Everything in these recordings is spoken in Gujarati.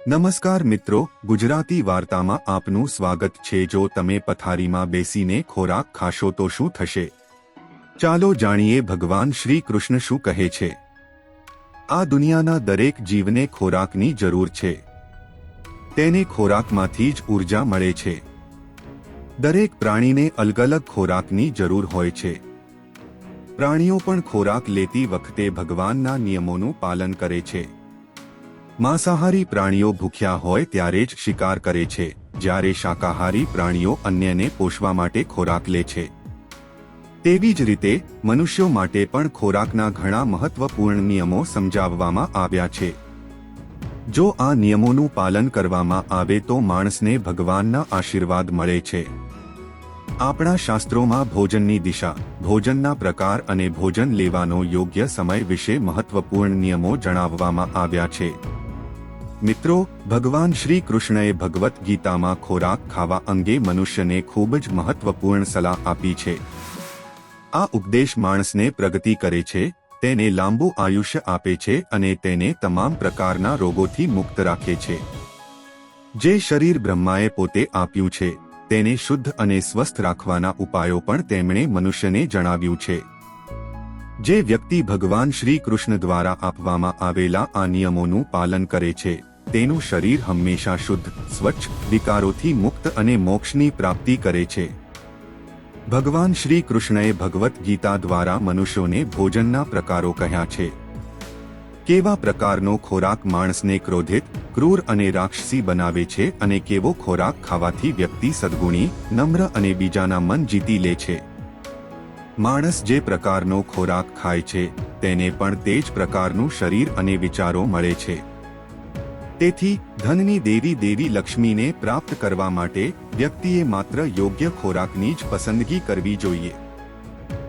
નમસ્કાર મિત્રો, ગુજરાતી વાર્તામાં આપનું સ્વાગત છે। જો તમે પથારીમાં બેસીને ખોરાક ખાશો તો શું થશે? ચાલો જાણીએ ભગવાન શ્રી કૃષ્ણ શું કહે છે। આ દુનિયાના દરેક જીવને ખોરાકની જરૂર છે। તેને ખોરાકમાંથી જ ઊર્જા મળે છે। દરેક પ્રાણીને અલગ અલગ ખોરાકની જરૂર હોય છે। પ્રાણીઓ પણ ખોરાક લેતી વખતે ભગવાનના નિયમોનું પાલન કરે છે। માંસાહારી પ્રાણીઓ ભૂખ્યા હોય ત્યારે જ શિકાર કરે છે, જ્યારે શાકાહારી પ્રાણીઓ અન્યને પોષવા માટે ખોરાક લે છે। તેવી જ રીતે મનુષ્યો માટે પણ ખોરાકના ઘણા મહત્વપૂર્ણ નિયમો સમજાવવામાં આવ્યા છે। જો આ નિયમોનું પાલન કરવામાં આવે તો માણસને ભગવાનના આશીર્વાદ મળે છે। આપણા શાસ્ત્રોમાં ભોજનની દિશા, ભોજનના પ્રકાર અને ભોજન લેવાનો યોગ્ય સમય વિશે મહત્વપૂર્ણ નિયમો જણાવવામાં આવ્યા છે। મિત્રો, ભગવાન શ્રી કૃષ્ણએ ભગવદ્ ગીતામાં ખોરાક ખાવા અંગે મનુષ્યને ખૂબ જ મહત્વપૂર્ણ સલાહ આપી છે। આ ઉપદેશ માણસને પ્રગતિ કરે છે, તેને લાંબુ આયુષ્ય આપે છે અને તેને તમામ પ્રકારના રોગોથી મુક્ત રાખે છે। જે શરીર બ્રહ્માએ પોતે આપ્યું છે, તેને શુદ્ધ અને સ્વસ્થ રાખવાના ઉપાયો પણ તેમણે મનુષ્યને જણાવ્યું છે। જે વ્યક્તિ ભગવાન શ્રી કૃષ્ણ દ્વારા આપવામાં આવેલા આ નિયમોનું પાલન કરે છે, તેનું શરીર હંમેશા શુદ્ધ, સ્વચ્છ, વિકારોથી મુક્ત અને મોક્ષની પ્રાપ્તિ કરે છે। ભગવાન શ્રી કૃષ્ણએ ભગવદ્ ગીતા દ્વારા મનુષ્યોને ભોજનના પ્રકારો કહ્યા છે। કેવા પ્રકારનો ખોરાક માણસને ક્રોધિત, ક્રૂર અને રાક્ષસી બનાવે છે અને કેવો ખોરાક ખાવાથી વ્યક્તિ સદ્ગુણી, નમ્ર અને બીજાના મન જીતી લે છે। માણસ જે પ્રકારનો ખોરાક ખાય છે, તેને પણ તે જ પ્રકારનું શરીર અને વિચારો મળે છે। તેથી ધનની દેવી લક્ષ્મીને પ્રાપ્ત કરવા માટે વ્યક્તિએ માત્ર યોગ્ય ખોરાકની જ પસંદગી કરવી જોઈએ।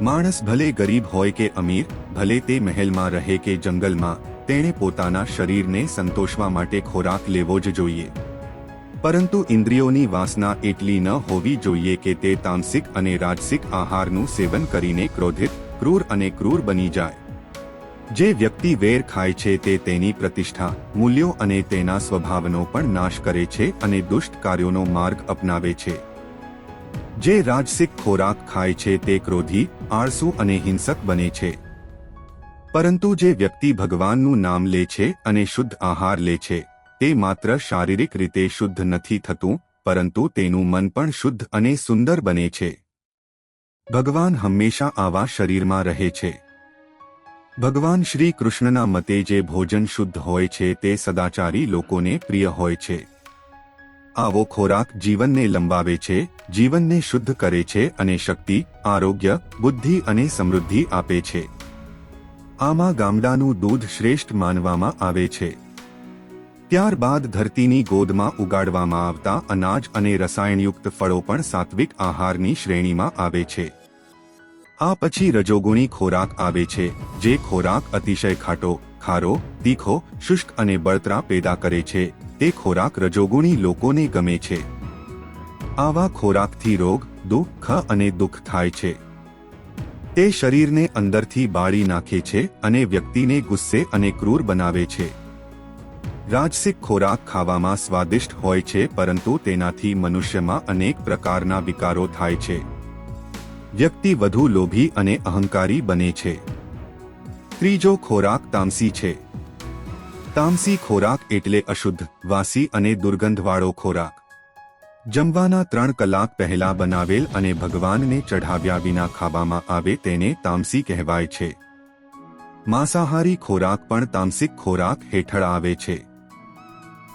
માણસ ભલે ગરીબ હોય કે અમીર, ભલે તે મહેલમાં રહે કે જંગલમાં, તેણે પોતાના શરીરને સંતોષવા માટે ખોરાક લેવો જ જોઈએ। પરંતુ ઇન્દ્રિયોની વાસના એટલી ન હોવી જોઈએ કે તે તામસિક અને રાજસિક આહારનું સેવન કરીને ક્રોધિત, ક્રૂર અને ક્રૂર બની જાય। જે વ્યક્તિ વેર ખાય છે તે તેની પ્રતિષ્ઠા, મૂલ્યો અને તેના સ્વભાવનો પણ નાશ કરે છે અને દુષ્ટ કાર્યોનો માર્ગ અપનાવે છે। જે રાજસિક ખોરાક ખાય છે તે ક્રોધી, આળસુ અને હિંસક બને છે। પરંતુ જે વ્યક્તિ ભગવાનનું નામ લે છે અને શુદ્ધ આહાર લે છે, તે માત્ર શારીરિક રીતે શુદ્ધ નથી થતું, પરંતુ તેનું મન પણ શુદ્ધ અને સુંદર બને છે। ભગવાન હંમેશા આવા શરીરમાં રહે છે। ભગવાન શ્રી કૃષ્ણના મતે જે ભોજન શુદ્ધ હોય છે તે સદાચારી લોકોને પ્રિય હોય છે। આવો ખોરાક જીવનને લંબાવે છે, જીવનને શુદ્ધ કરે છે અને શક્તિ, આરોગ્ય, બુદ્ધિ અને સમૃદ્ધિ આપે છે। આમાં ગામડાનું દૂધ શ્રેષ્ઠ માનવામાં આવે છે। ત્યારબાદ ધરતીની ગોદમાં ઉગાડવામાં આવતા અનાજ અને રસાયણયુક્ત ફળો પણ સાત્વિક આહારની શ્રેણીમાં આવે છે। આ પછી રજોગુણી ખોરાક આવે છે, જે ખોરાક અતિશય ખાટો, ખારો, તીખો, શુષ્ક અને બળતરા પેદા કરે છે, તે ખોરાક રજોગુણી લોકોને ગમે છે। આવા ખોરાકથી રોગ, દુઃખ અને દુઃખ થાય છે। તે શરીરને અંદરથી બાળી નાખે છે અને વ્યક્તિને ગુસ્સે અને ક્રૂર બનાવે છે। રાજસિક ખોરાક ખાવામાં સ્વાદિષ્ટ હોય છે, પરંતુ તેનાથી મનુષ્યમાં અનેક પ્રકારના વિકારો થાય છે। વ્યક્તિ વધુ લોભી અને અહંકારી બને છે। ત્રીજો ખોરાક તામસી છે। તામસી ખોરાક એટલે અશુદ્ધ, વાસી અને દુર્ગંધવાળો ખોરાક। જમવાના 3 કલાક પહેલા બનાવેલ અને ભગવાનને ચઢાવ્યા વિના ખાવામાં આવે તેને તામસી કહેવાય છે। માંસાહારી ખોરાક પણ તામસિક ખોરાક હેઠળ આવે છે।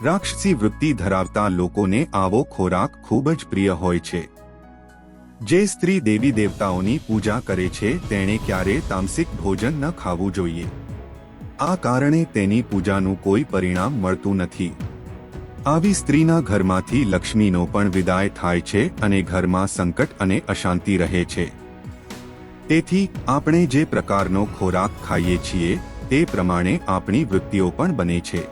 રાક્ષસી વૃત્તિ ધરાવતા લોકોને આવો ખોરાક ખૂબ જ પ્રિય હોય છે। જે સ્ત્રી દેવી દેવતાઓની પૂજા કરે છે તેણે ક્યારેય તામસિક ભોજન ન ખાવું જોઈએ। આ કારણે તેની પૂજાનું કોઈ પરિણામ મળતું નથી। આવી સ્ત્રીના ઘરમાંથી લક્ષ્મીનો પણ વિદાય થાય છે અને ઘરમાં સંકટ અને અશાંતિ રહે છે। તેથી આપણે જે પ્રકારનો ખોરાક ખાઈએ છીએ તે પ્રમાણે આપણી વૃત્તિઓ પણ બને છે।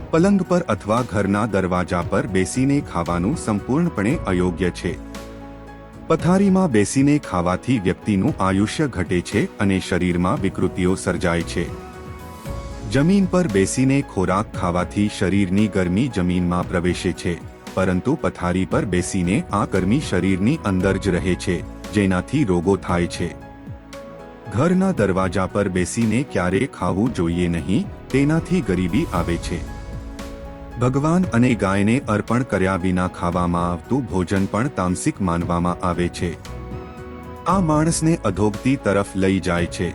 પલંગ પર અથવા ઘરના દરવાજા પર બેસીને ખાવાનું સંપૂર્ણપણે અયોગ્ય છે। પથારીમાં બેસીને ખાવાથી વ્યક્તિનું આયુષ્ય ઘટે છે અને શરીરમાં વિકૃતિઓ સર્જાય છે। જમીન પર બેસીને ખોરાક ખાવાથી શરીરની ગરમી જમીનમાં પ્રવેશે છે, પરંતુ પથારી પર બેસીને આ ગરમી શરીરની અંદર જ રહે છે, જેનાથી રોગો થાય છે. ઘરના દરવાજા પર બેસીને ક્યારેય ખાવું જોઈએ નહીં, તેનાથી ગરીબી આવે છે. ભગવાન અને ગાયને અર્પણ કર્યા વિના ખાવામાં આવતું ભોજન પણ તામસિક માનવામાં આવે છે. આ માણસને અધોગતિ તરફ લઈ જાય છે.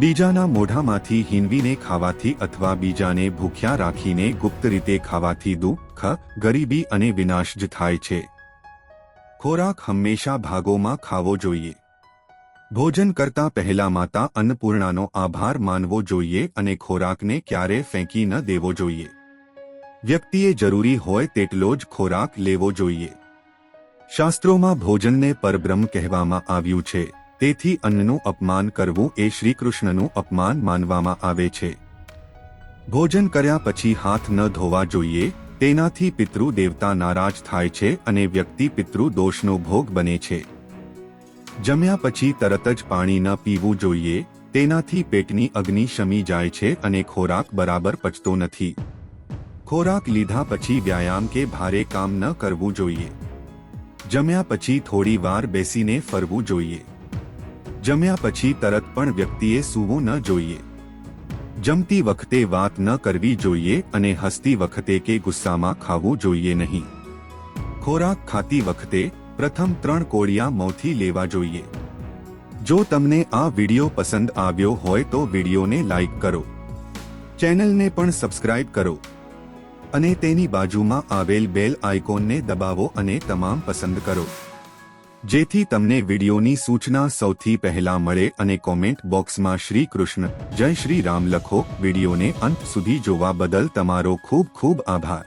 બીજાના મોઢામાંથી હીનવીને ખાવાથી અથવા બીજાને ભૂખ્યા રાખીને ગુપ્ત રીતે ખાવાથી દુઃખ, ગરીબી અને વિનાશ જ થાય છે. ખોરાક હંમેશા ભાગોમાં ખાવો જોઈએ. ભોજન કરતા પહેલા માતા અન્નપૂર્ણાનો આભાર માનવો જોઈએ અને ખોરાકને ક્યારે ફેંકી ન દેવો જોઈએ. વ્યક્તિએ જરૂરી હોય તેટલો જ ખોરાક લેવો જોઈએ. શાસ્ત્રોમાં ભોજનને પરબ્રહ્મ કહેવામાં આવ્યું છે, તેથી અન્નનું અપમાન કરવું એ શ્રીકૃષ્ણનું અપમાન માનવામાં આવે છે. ભોજન કર્યા પછી હાથ ન ધોવા જોઈએ, તેનાથી પિતૃ દેવતા નારાજ થાય છે અને વ્યક્તિ પિતૃ દોષનો ભોગ બને છે. જમ્યા પછી તરત જ પાણી ન પીવું જોઈએ, તેનાથી પેટની અગ્નિ શમી જાય છે અને ખોરાક બરાબર પચતો નથી. ખોરાક લીધા પછી વ્યાયામ કે ભારે કામ ન કરવું જોઈએ. જમ્યા પછી થોડી વાર બેસીને ફરવું જોઈએ. જમ્યા પછી તરત પણ વ્યક્તિએ સૂવું ન જોઈએ. જમતી વખતે વાત ન કરવી જોઈએ અને હસતી વખતે કે ગુસ્સામાં ખાવું જોઈએ નહીં. ખોરાક ખાતી વખતે પ્રથમ 3 કોળિયા મોંથી લેવા જોઈએ. જો તમને આ વિડિયો પસંદ આવ્યો હોય તો વિડિયોને લાઈક કરો, ચેનલને પણ સબસ્ક્રાઇબ કરો અને તેની બાજુમાં આવેલ બેલ આઇકોનને દબાવો અને તમામ પસંદ કરો, જેથી તમને વિડિયોની સૂચના સૌથી પહેલા મળે. અને કોમેન્ટ બોક્સમાં શ્રી કૃષ્ણ જય શ્રી રામ લખો. વિડિયોને અંત સુધી જોવા બદલ તમારો ખૂબ ખૂબ આભાર.